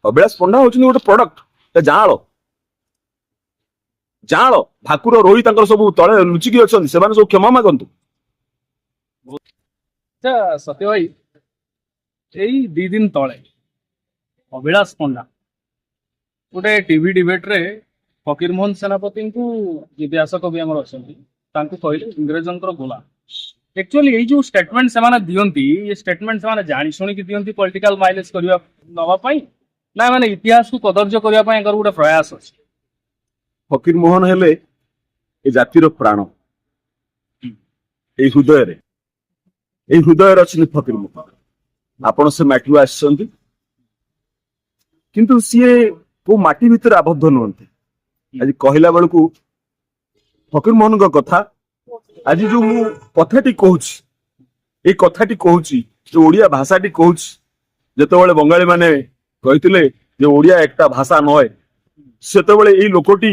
अभिलाष पंडा होउछन गोटे प्रोडक्ट जाल जाल भाकुर रोही सब तले लुचिकी अच्छा से सब क्षमा मागंतु। सत्य भाई यही 2 दिन तले अभिलाष पंडा गोटे टीवी डिबेट रे फकीर मोहन सेनापति को जी व्यास कवि आमर अच्छा कहले इंग्रेजों गोला एक्चुअली यही जो स्टेटमेंट से दियंती ये स्टेटमेंट से जानी शुणी दियंती पॉलिटिकल माइलेज करबा नवाई ना माने इतिहास को कदर्य करबा गोटे प्रयास अच्छे। फकीर मोहन हेले ए जातिर प्राण ए हृदय अच्छे फकीर मोहन आपण से माटी आसछंती किंतु सीए को माटी भीतर आबद्ध नुहंती। आज कहला बेलू फकीर मोहन का कथा आज जो मु कथाटी कहूची ए कथाटी कहूची जो ओडिया भाषाटी कहूची जेतेबेले बंगाली माने कहितले जे ओडिया एकटा भाषा नय सेतेबेले एई लोकटी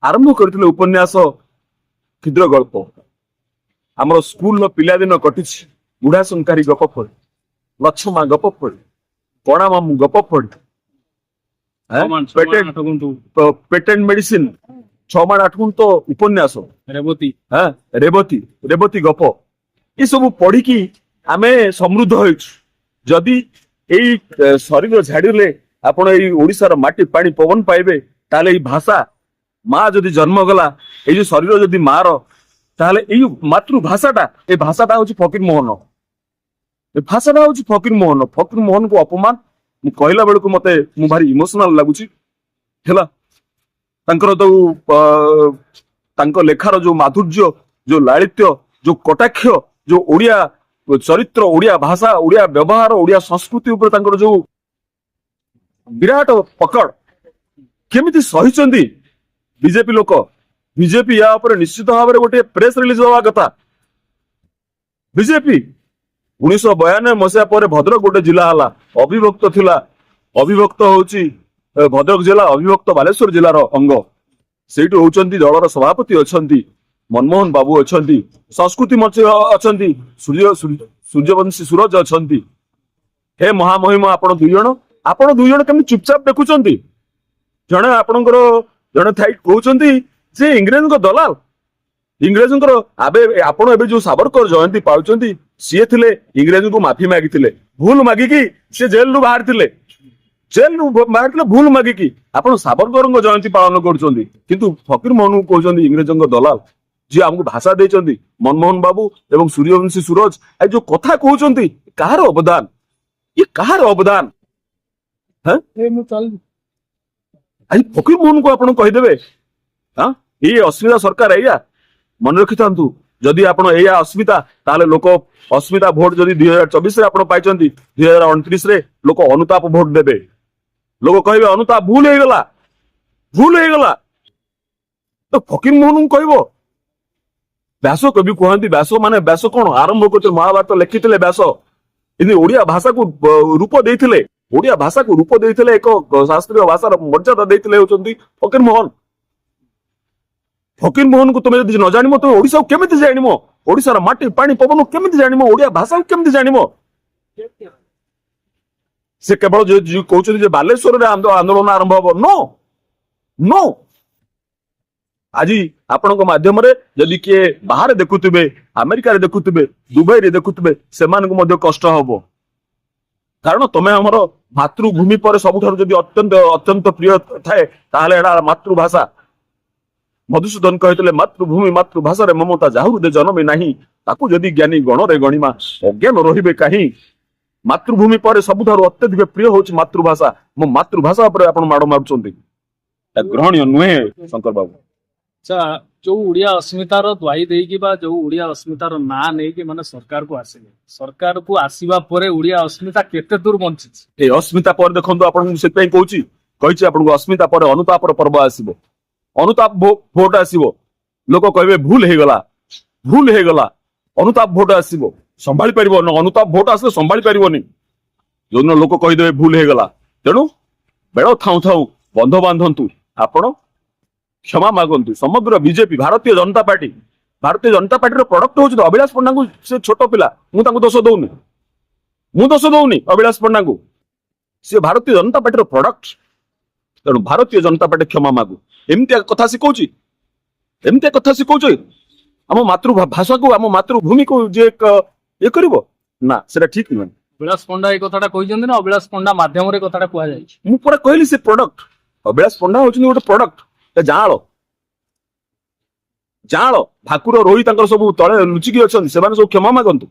आरंभ करथिले उपन्यास क्षुद्र गल्प हमर स्कूल न पिला दिन कटिछि बुढ़ा संकारी गप पढ़ लक्ष्मा गप पढ़ कणा मामू गप पढ़ पेटेंट मेडिसिन 6 माण 8 गुण तो उपन्यास रेवती रेवती रेवती गप ये सब पढ़ी की आमे समृद्ध होइछु। जदि एई शरीर झाड़िले आपण एई ओडिसार माटी पानी पवन पाइबे ताले एई भाषा माँ जदि जन्म गला ए जो शरीर जदि मार ताले एई मातृभाषाटा ए भाषाटा होछि फकीर मोहन ए भाषाटा होछि फकीर मोहन को अपमान मु कहला बेलू मते मु भारी इमोशनल लागुछि हैला तांकर तो तांको लेखार जो माधुर्य जो लालित्य जो कटाक्ष जो ओडिया चरित्र ओडिया भाषा ओडिया व्यवहार ओडिया संस्कृति ऊपर तांकर जो विराट पकड़ केमिति सहिचंदी बीजेपी लोक बीजेपी या ऊपर निश्चित भाव में गोटे प्रेस रिलीज हवा कथा। बीजेपी 1992 मसीहा पर भद्रक गोटे जिला हला अविभक्त थिला अविभक्त होउची भद्रक जिला अविभक्त बालेश्वर जिलार अंग सेठी होउचंती दलर सभापति अछंती मनमोहन बाबू अछंती संस्कृति मंच अछंती सूर्यवंशी सूरज अछंती। हे महामहिम आपण दुई जण केमि चुपचाप देखुचंती जणे आपणकर जणे थाई कहउचंती जे इंग्रेज को दलाल इंग्रेज आबे आपण एबे जो सावरकर जयंती पाउचंती सीए थिले इंग्रेज को माफी मागिथिले भूल मागिकी से जेल रु बाहर थिले भूल मागिकी आपण सावरकर जयंती पालन करुचंती किंतु फकीर मोहन को कहउचंती इंग्रेजों दलाल जी हमको भाषा देचंती मनमोहन बाबू एवं सूर्यवंशी सूरज आ जो कथा कहउचंती कहार अवदान ये कहार अवदान हैं आज फकीर मोहन को आपण कहिदेबे हां ये अस्मिता सरकार एया मन रखि थांतु जदि आपण एया अस्मिता ताले लोक अस्मिता भोट जदि 2024 रे आपण पाइचंती 2029 रे लोक अनुताप भोट देबे लोक कहबे अनुताप भूल हे गला तो फकीर मोहन को कहबो व्यास कवि कहंती व्यास माने व्यास कोन आरंभ करते महाभारत लिखिथिले व्यास इनि ओडिया भाषा को रूप देथिले ओडिया भाषा को रूप देथिले एक शास्त्रीय भाषार मर्यादा देथिले होचंती फकीर मोहन को तुम यदि न जानिमो तो ओडिसा को केमिति जानिमो ओडिसार माटी पानी पवन केमिति जानिमो ओडिया भाषा को केमिति जानिमो से केवल जो कहउछथि जे बालेश्वर रे आंदोलन आरंभ हो नो आज आपण माध्यम रे जदि किए बाहर देखुथिबे अमेरिका रे देखुथिबे दुबई रे देखुथिबे सेमान को मध्य कष्ट हबो कारण तमे हमर मातृभूमि पर सबुठार जदि अत्यंत प्रिय थाए ताहले एडा मातृभाषा मधुसूदन कहते मातृभूमि मातृभाषा रे ममता जाहु दे जन्मे नाही ताकू जदि ज्ञानी गण रे गणिमा अज्ञान रहिबे काहे मातृभूमि पर सबुठार अत्यधिक प्रिय होछि मातृभाषा मो मातृभाषा पर आपण माडो मारुचंती ग्रहणीय नुहे शंकर बाबू। अच्छा जो उड़िया अस्मितार द्वाई देकी बा जो उड़िया अस्मितार ना नेकी माने सरकार को आसीबा परे उड़िया अस्मिता केते दूर बंचिछि ए अस्मिता पर देखंतु आपण से पई कहिछि आपण को अस्मिता पर अनुताप पर्व आसीबो अनुताप भोट आसीबो लोक कहबे भूल हे गला अनुताप भोट आसीबो संभाली परिबो न अनुताप भोट आसे संभाली परिबोनी जोन लोक कहि देबे भूल हे गला तेनु बेड़ थाउ बंध बांधंतु आपण क्षमा मागंतु समग्र बीजेपी भारतीय जनता पार्टी रो प्रोडक्ट होछि अभिलाष पंडा को से छोट पिला मु तांको दोष दउनी अभिलाष पंडा को ସେ ଭାରତୀୟ ଜନତା ପାର୍ଟିର ପ୍ରଡକ୍ଟ। ତେଣୁ ଭାରତୀୟ ଜନତା ପାର୍ଟି କ୍ଷମା ମାଗୁ। ଏମିତିଆ କଥା ଶିଖଉଛି, ଏମିତିଆ କଥା ଶିଖଉଛି ଆମ ମାତୃଭାଷାକୁ, ଆମ ମାତୃଭୂମିକୁ ଯିଏ ଇଏ କରିବ ନା, ସେଟା ଠିକ ନୁହେଁ। ଅଭିଳାଷ ପଣ୍ଡା ଏଇ କଥାଟା କହିଛନ୍ତି ନା ଅଭିଳାଷ ପଣ୍ଡା ମାଧ୍ୟମରେ କଥାଟା କୁହାଯାଇଛି? ମୁଁ ପୁରା କହିଲି ସେ ପ୍ରଡକ୍ଟ। ଅଭିଳାଷ ପଣ୍ଡା ହଉଛନ୍ତି ଗୋଟେ ପ୍ରଡକ୍ଟ, ଜାଆଁଳ। ଜାଆଁଳ ଭାକୁର ରୋହି ତାଙ୍କର ସବୁ ତଳେ ଲୁଚିକି ଅଛନ୍ତି, ସେମାନେ ସବୁ କ୍ଷମା ମାଗନ୍ତୁ।